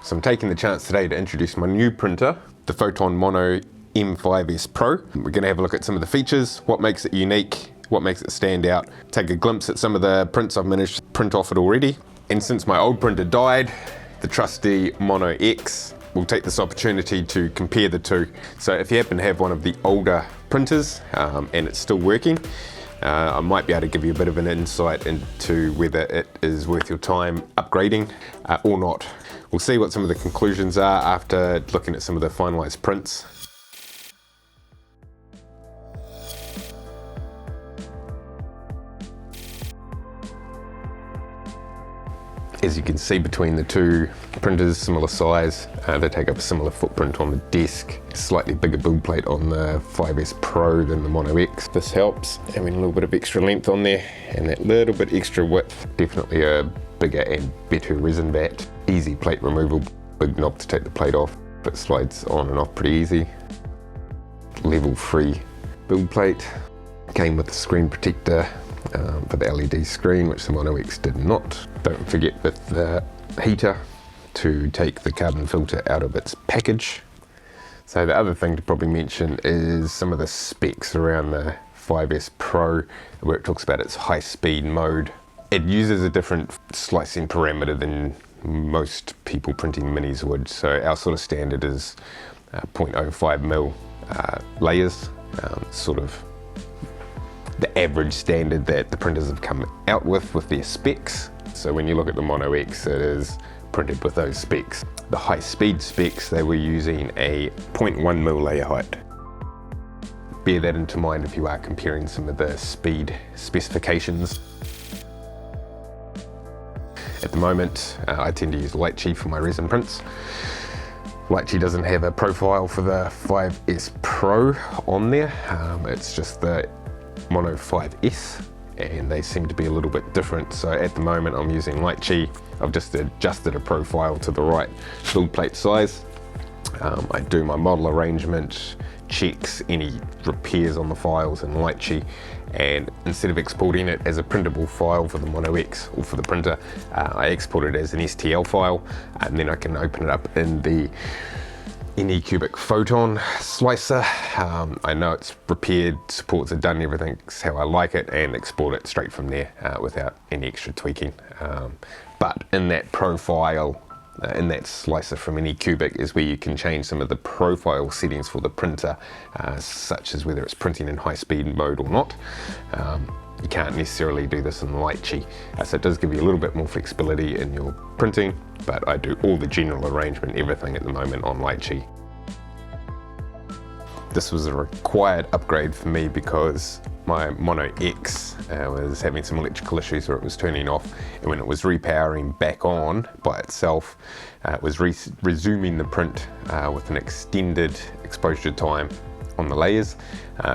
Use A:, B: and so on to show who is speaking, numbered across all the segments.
A: So I'm taking the chance today to introduce my new printer, the Photon Mono M5s Pro. We're going to have a look at some of the features, what makes it unique, what makes it stand out, take a glimpse at some of the prints I've managed to print off it already. And since my old printer died, the trusty Mono X, we'll take this opportunity to compare the two. So if you happen to have one of the older printers and it's still working, I might be able to give you a bit of an insight into whether it is worth your time upgrading or not. We'll see what some of the conclusions are after looking at some of the finalized prints. As you can see between the two printers, similar size, they take up a similar footprint on the desk. Slightly bigger build plate on the 5s Pro than the Mono X. This helps, having a little bit of extra length on there and that little bit extra width. Definitely a bigger and better resin vat. Easy plate removal, big knob to take the plate off. It slides on and off pretty easy. Level 3 build plate. Came with a screen protector for the LED screen, which the Mono X did not. Don't forget with the heater to take the carbon filter out of its package. So the other thing to probably mention is some of the specs around the 5s Pro, where it talks about its high speed mode. It uses a different slicing parameter than most people printing minis would. So our sort of standard is 0.05mm layers, sort of the average standard that the printers have come out with their specs. So when you look at the Mono X, it is printed with those specs. The high speed specs, they were using a 0.1mm layer height. Bear that into mind if you are comparing some of the speed specifications. At the moment, I tend to use Lychee for my resin prints. Lychee doesn't have a profile for the 5s Pro on there. It's just the Mono 5s, and they seem to be a little bit different. So at the moment I'm using Lychee. I've just adjusted a profile to the right build plate size. I do my model arrangement, checks any repairs on the files in Lychee, and instead of exporting it as a printable file for the Mono X or for the printer, I export it as an STL file, and then I can open it up in the Anycubic Photon slicer. I know it's repaired, supports are done, everything's how I like it, and export it straight from there without any extra tweaking. But in that profile, in that slicer from Anycubic is where you can change some of the profile settings for the printer, such as whether it's printing in high speed mode or not. You can't necessarily do this in Lychee, so it does give you a little bit more flexibility in your printing, but I do all the general arrangement, everything at the moment on Lychee. This was a required upgrade for me because my Mono X was having some electrical issues where it was turning off, and when it was repowering back on by itself, it was resuming the print with an extended exposure time on the layers.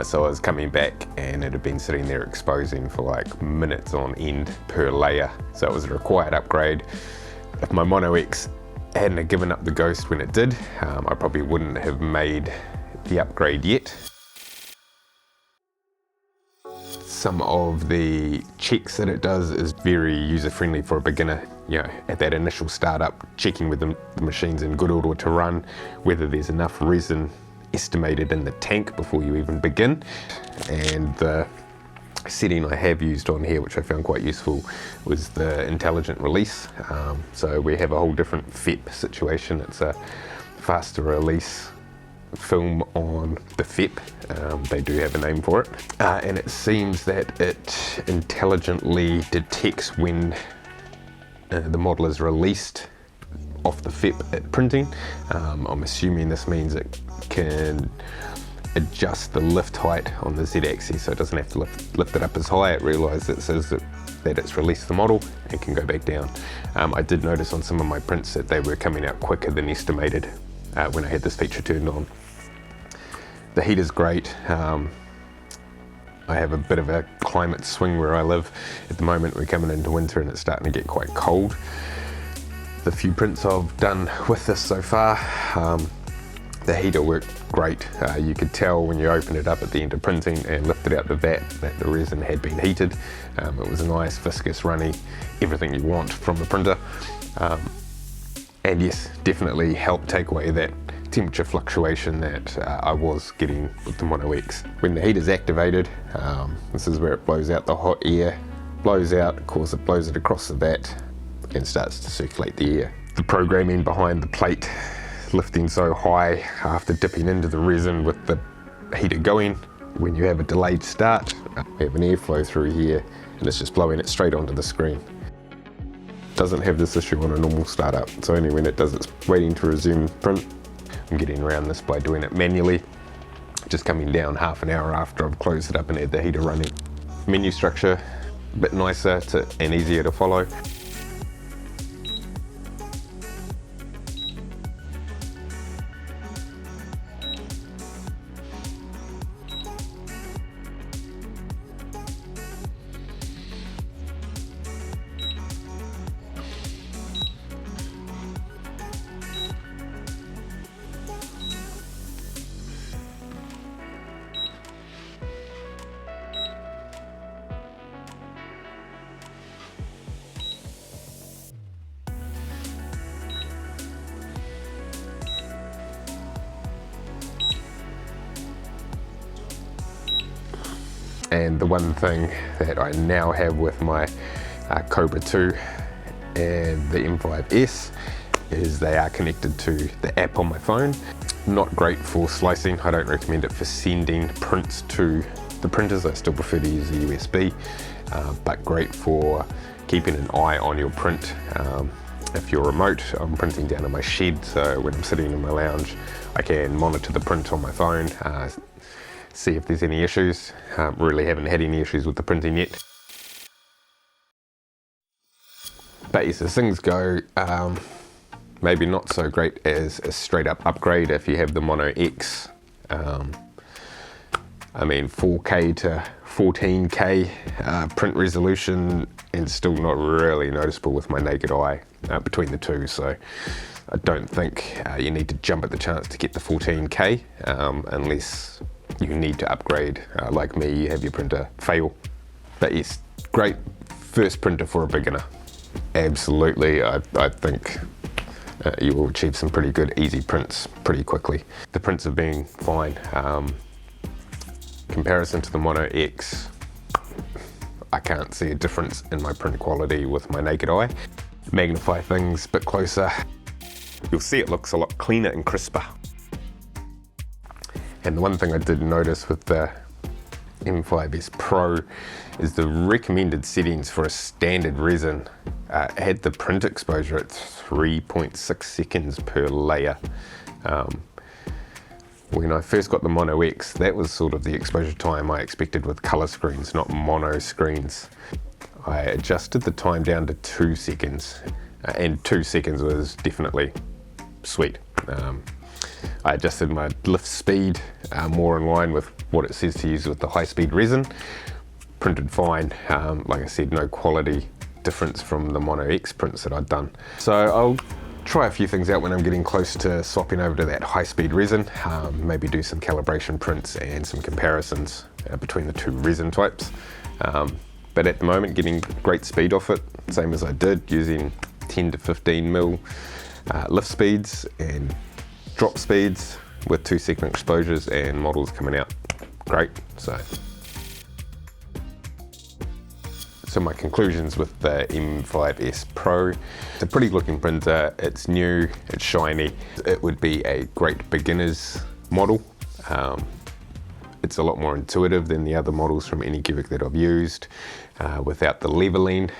A: So I was coming back and it had been sitting there exposing for like minutes on end per layer. So it was a required upgrade. If my Mono X hadn't given up the ghost when it did, I probably wouldn't have made the upgrade yet. Some of the checks that it does is very user-friendly for a beginner. You know, at that initial startup, checking whether the machine's in good order to run, whether there's enough resin estimated in the tank before you even begin. And the setting I have used on here, which I found quite useful, was the intelligent release. So we have a whole different FEP situation. It's a faster release film on the FEP. They do have a name for it. And it seems that it intelligently detects when the model is released off the FEP at printing. I'm assuming this means it can adjust the lift height on the Z-axis, so it doesn't have to lift it up as high. It realizes it says that it's released the model and can go back down. I did notice on some of my prints that they were coming out quicker than estimated when I had this feature turned on. The heat is great. I have a bit of a climate swing where I live. At the moment we're coming into winter and it's starting to get quite cold. The few prints I've done with this so far, the heater worked great. You could tell when you opened it up at the end of printing and lifted out the vat that the resin had been heated. It was a nice, viscous, runny, everything you want from the printer. And yes, definitely helped take away that temperature fluctuation that I was getting with the Mono X. When the heater's activated, this is where it blows out the hot air, blows out, of course it blows it across the vat and starts to circulate the air. The programming behind the plate lifting so high after dipping into the resin with the heater going, when you have a delayed start, we have an airflow through here and it's just blowing it straight onto the screen. Doesn't have this issue on a normal startup, so only when it does it's waiting to resume print. I'm getting around this by doing it manually, just coming down half an hour after I've closed it up and had the heater running. Menu structure, a bit nicer and easier to follow. And the one thing that I now have with my Cobra 2 and the M5s is they are connected to the app on my phone. Not great for slicing. I don't recommend it for sending prints to the printers. I still prefer to use the USB, but great for keeping an eye on your print. If you're remote, I'm printing down in my shed, so when I'm sitting in my lounge, I can monitor the print on my phone, see if there's any issues. Really haven't had any issues with the printing yet. But yes, as things go, maybe not so great as a straight up upgrade if you have the Mono X. I mean 4K to 14K print resolution and still not really noticeable with my naked eye between the two, so I don't think you need to jump at the chance to get the 14K unless you need to upgrade, like me, you have your printer fail. But yes, great first printer for a beginner. Absolutely, I think you will achieve some pretty good easy prints pretty quickly. The prints have been fine. Comparison to the Mono X, I can't see a difference in my print quality with my naked eye. Magnify things a bit closer, you'll see it looks a lot cleaner and crisper. And the one thing I did notice with the M5s Pro is the recommended settings for a standard resin had the print exposure at 3.6 seconds per layer. When I first got the Mono X, that was sort of the exposure time I expected with color screens, not mono screens. I adjusted the time down to 2 seconds, and 2 seconds was definitely sweet. I adjusted my lift speed more in line with what it says to use with the high-speed resin. Printed fine. Like I said, no quality difference from the Mono X prints that I'd done. So I'll try a few things out when I'm getting close to swapping over to that high-speed resin. Maybe do some calibration prints and some comparisons between the two resin types. But at the moment, getting great speed off it, same as I did, using 10 to 15 mil lift speeds and drop speeds with 2-second exposures, and models coming out great. So my conclusions with the M5s Pro, it's a pretty looking printer, it's new, it's shiny. It would be a great beginner's model. It's a lot more intuitive than the other models from Anycubic that I've used, without the leveling.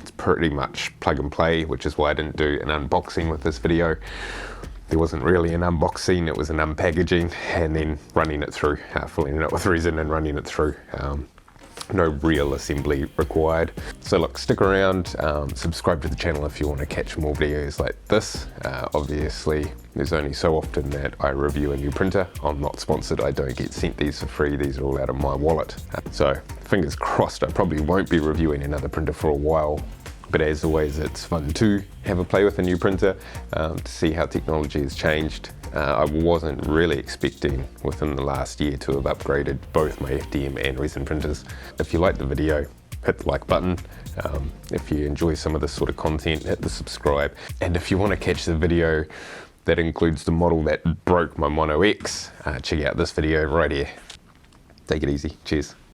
A: It's pretty much plug and play, which is why I didn't do an unboxing with this video. There wasn't really an unboxing, it was an unpackaging and then running it through, filling it up with resin and running it through. No real assembly required. So look, stick around, subscribe to the channel if you want to catch more videos like this. Obviously, there's only so often that I review a new printer. I'm not sponsored, I don't get sent these for free, these are all out of my wallet. So fingers crossed, I probably won't be reviewing another printer for a while. But as always, it's fun to have a play with a new printer, to see how technology has changed. I wasn't really expecting within the last year to have upgraded both my FDM and resin printers. If you liked the video, hit the like button. If you enjoy some of this sort of content, hit the subscribe. And if you want to catch the video that includes the model that broke my Mono X, check out this video right here. Take it easy. Cheers.